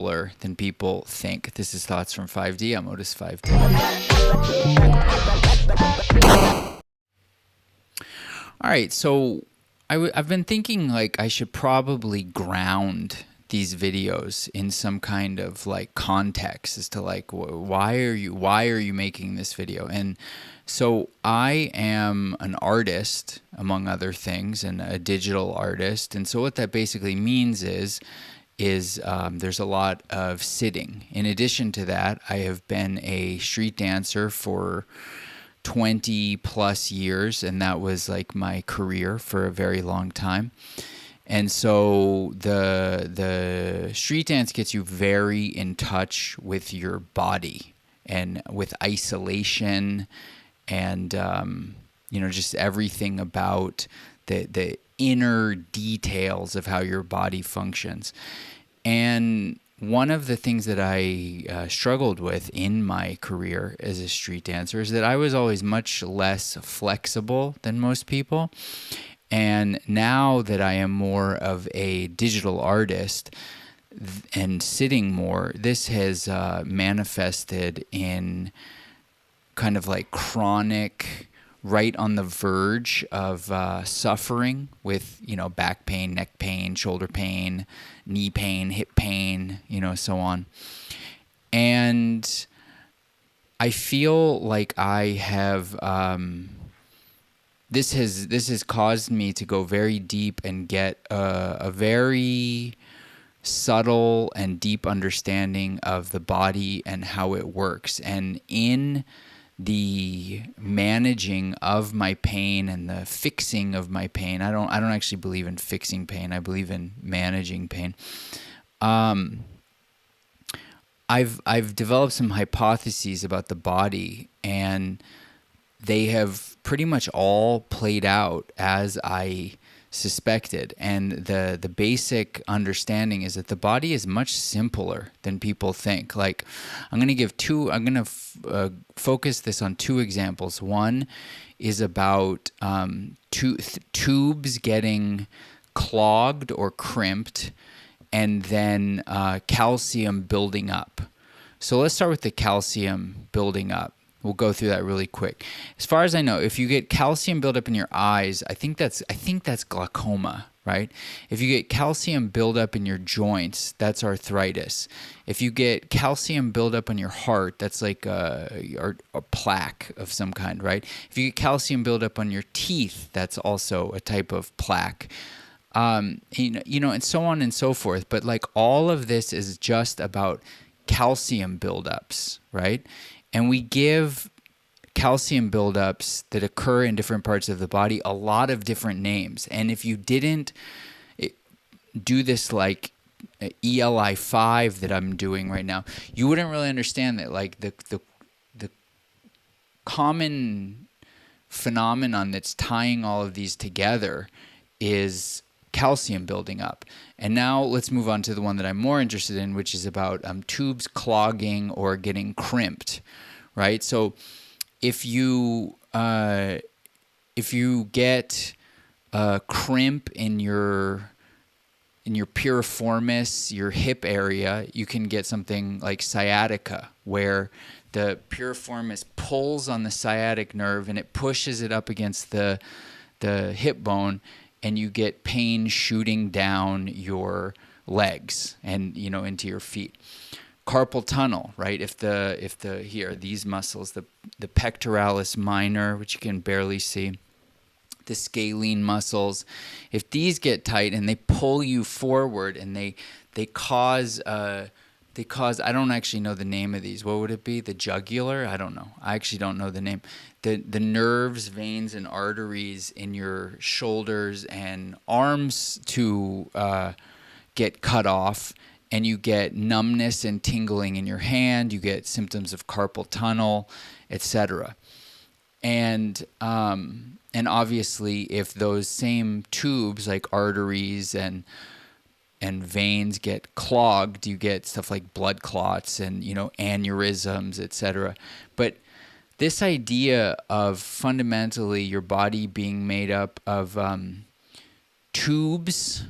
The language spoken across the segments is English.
than people think. This is Thoughts from 5D. I'm Otis 5D. All right, so I've been thinking like I should probably ground these videos in some kind of like context as to like why are you making this video? And so I am an artist, among other things, and a digital artist. And so what that basically means is there's a lot of sitting. In addition to that, I have been a street dancer for 20 plus years, and that was like my career for a very long time. And so the street dance gets you very in touch with your body and with isolation and just everything about the inner details of how your body functions. And one of the things that I struggled with in my career as a street dancer is that I was always much less flexible than most people. And now that I am more of a digital artist and sitting more, this has manifested in kind of like chronic, right on the verge of suffering with, back pain, neck pain, shoulder pain, knee pain, hip pain, so on. And I feel like I have, this has caused me to go very deep and get a very subtle and deep understanding of the body and how it works. And in the managing of my pain and the fixing of my pain, I don't actually believe in fixing pain. I believe in managing pain. I've developed some hypotheses about the body, and they have pretty much all played out as I suspected. And the basic understanding is that the body is much simpler than people think. Like, I'm going to focus this on two examples. One is about tubes getting clogged or crimped, and then calcium building up. So let's start with the calcium building up. We'll go through that really quick. As far as I know, if you get calcium buildup in your eyes, I think that's glaucoma, right? If you get calcium buildup in your joints, that's arthritis. If you get calcium buildup in your heart, that's like a plaque of some kind, right? If you get calcium buildup on your teeth, that's also a type of plaque. And so on and so forth. But like all of this is just about calcium buildups, right? And we give calcium buildups that occur in different parts of the body a lot of different names. And if you didn't do this like ELI5 that I'm doing right now, you wouldn't really understand that like the common phenomenon that's tying all of these together is calcium building up. And now let's move on to the one that I'm more interested in, which is about tubes clogging or getting crimped, right? So if you get a crimp in your piriformis, your hip area, you can get something like sciatica, where the piriformis pulls on the sciatic nerve and it pushes it up against the hip bone, and you get pain shooting down your legs and into your feet. Carpal tunnel, right? If these muscles, the pectoralis minor, which you can barely see, the scalene muscles, if these get tight and they pull you forward and they cause I don't actually know the name of these. What would it be? The jugular? I don't know. I actually don't know the name. The nerves, veins, and arteries in your shoulders and arms to get cut off, and you get numbness and tingling in your hand. You get symptoms of carpal tunnel, etc. And obviously, if those same tubes like arteries and veins get clogged, you get stuff like blood clots and aneurysms, etc. But this idea of fundamentally your body being made up of tubes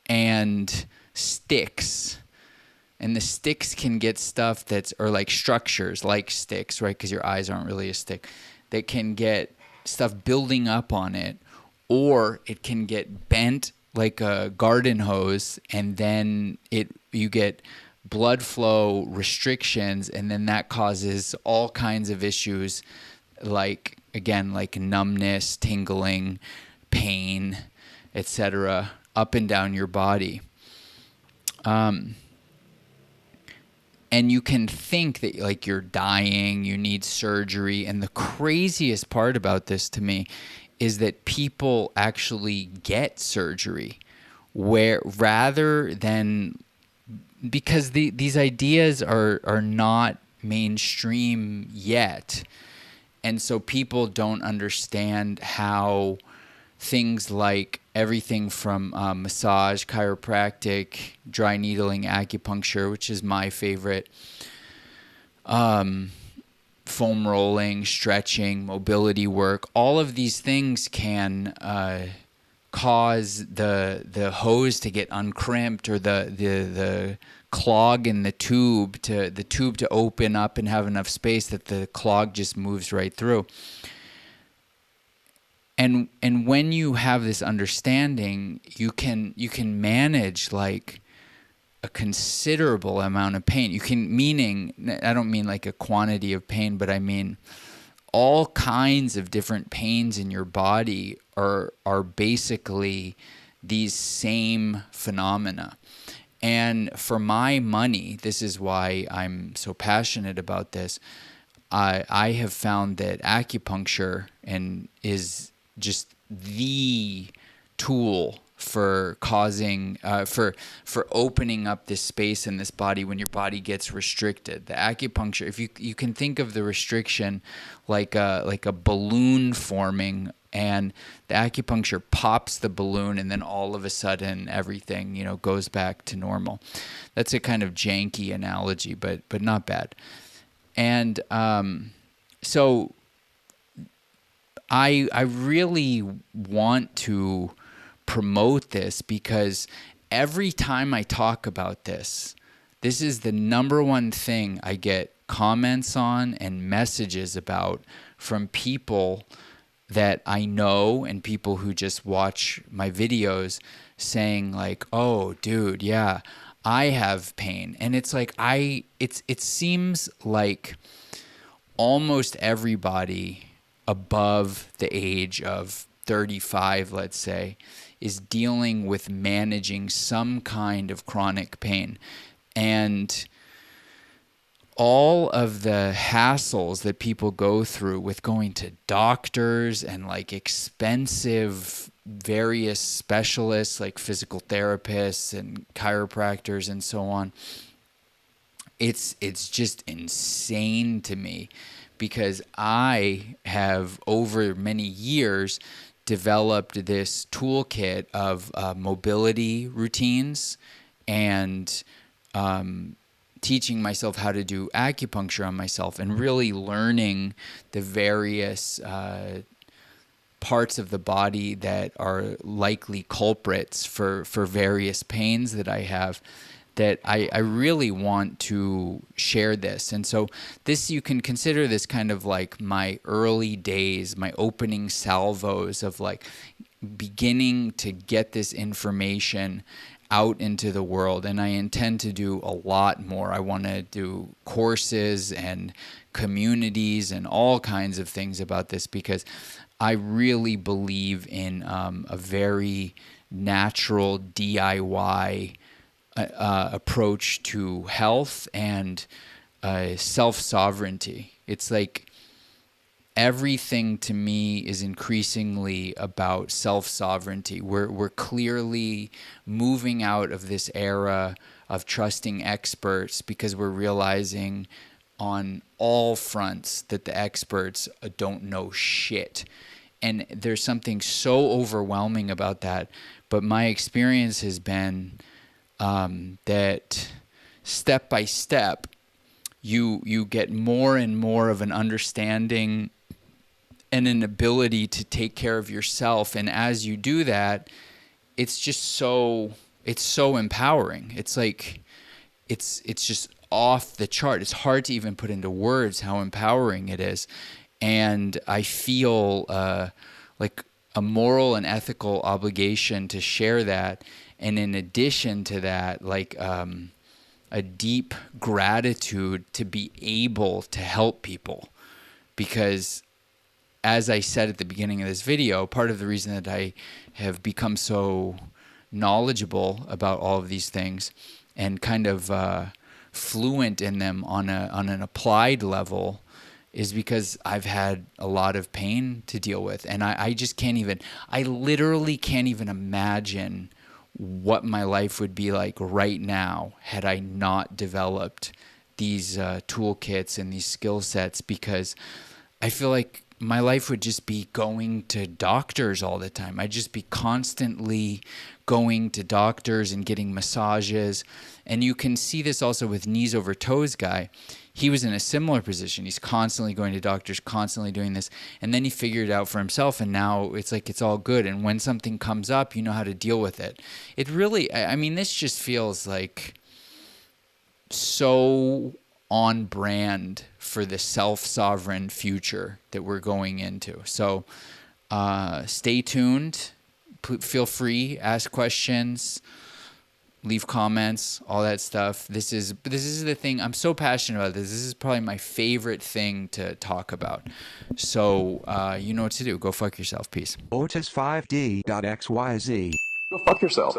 and sticks and the sticks can get stuff that's, or like structures like sticks, right? Because your eyes aren't really a stick, that can get stuff building up on it, or it can get bent like a garden hose, and then you get blood flow restrictions, and then that causes all kinds of issues, like, again, like numbness, tingling, pain, etc., up and down your body. And you can think that like you're dying, you need surgery. And the craziest part about this to me is that people actually get surgery, where rather than, because these ideas are not mainstream yet. And so people don't understand how things like everything from massage, chiropractic, dry needling, acupuncture, which is my favorite, foam rolling, stretching, mobility work, all of these things can cause the hose to get uncrimped, or the clog in the tube to open up and have enough space that the clog just moves right through. And when you have this understanding, you can manage like a considerable amount of pain. You can, meaning, I don't mean like a quantity of pain, but I mean all kinds of different pains in your body are basically these same phenomena. And for my money, this is why I'm so passionate about this. I have found that acupuncture is just the tool for causing for opening up this space in this body when your body gets restricted. The acupuncture, if you can think of the restriction like a balloon forming, and the acupuncture pops the balloon, and then all of a sudden everything, goes back to normal. That's a kind of janky analogy, but not bad. And so I really want to promote this, because every time I talk about this is the number one thing I get comments on and messages about from people that I know, and people who just watch my videos, saying like, "Oh, dude, yeah, I have pain." And it's like it seems like almost everybody above the age of 35, let's say, is dealing with managing some kind of chronic pain. And all of the hassles that people go through with going to doctors and like expensive various specialists like physical therapists and chiropractors and so on, it's just insane to me, because I have over many years developed this toolkit of mobility routines, and teaching myself how to do acupuncture on myself, and really learning the various parts of the body that are likely culprits for various pains that I have, that I really want to share this. And so this, you can consider this kind of like my early days, my opening salvos of like beginning to get this information out into the world. And I intend to do a lot more. I want to do courses and communities and all kinds of things about this, because I really believe in a very natural DIY approach to health and self-sovereignty. It's like everything to me is increasingly about self-sovereignty. We're clearly moving out of this era of trusting experts, because we're realizing on all fronts that the experts don't know shit. And there's something so overwhelming about that. But my experience has been that step by step, you get more and more of an understanding and an ability to take care of yourself. And as you do that, it's just so empowering. It's like it's just off the chart. It's hard to even put into words how empowering it is. And I feel like a moral and ethical obligation to share that. And in addition to that, like a deep gratitude to be able to help people. Because as I said at the beginning of this video, part of the reason that I have become so knowledgeable about all of these things and kind of fluent in them on an applied level is because I've had a lot of pain to deal with. And I just can't even, I literally can't even imagine what my life would be like right now had I not developed these toolkits and these skill sets, because I feel like my life would just be going to doctors all the time. I'd just be constantly going to doctors and getting massages. And you can see this also with Knees Over Toes guy. He was in a similar position. He's constantly going to doctors, constantly doing this. And then he figured it out for himself, and now it's like it's all good. And when something comes up, you know how to deal with it. It really, I mean, this just feels like so on brand for the self-sovereign future that we're going into. So stay tuned. Feel free, ask questions, leave comments, all that stuff. This is the thing. I'm so passionate about this. This is probably my favorite thing to talk about. So you know what to do. Go fuck yourself. Peace. Otis5D.xyz. Go fuck yourself.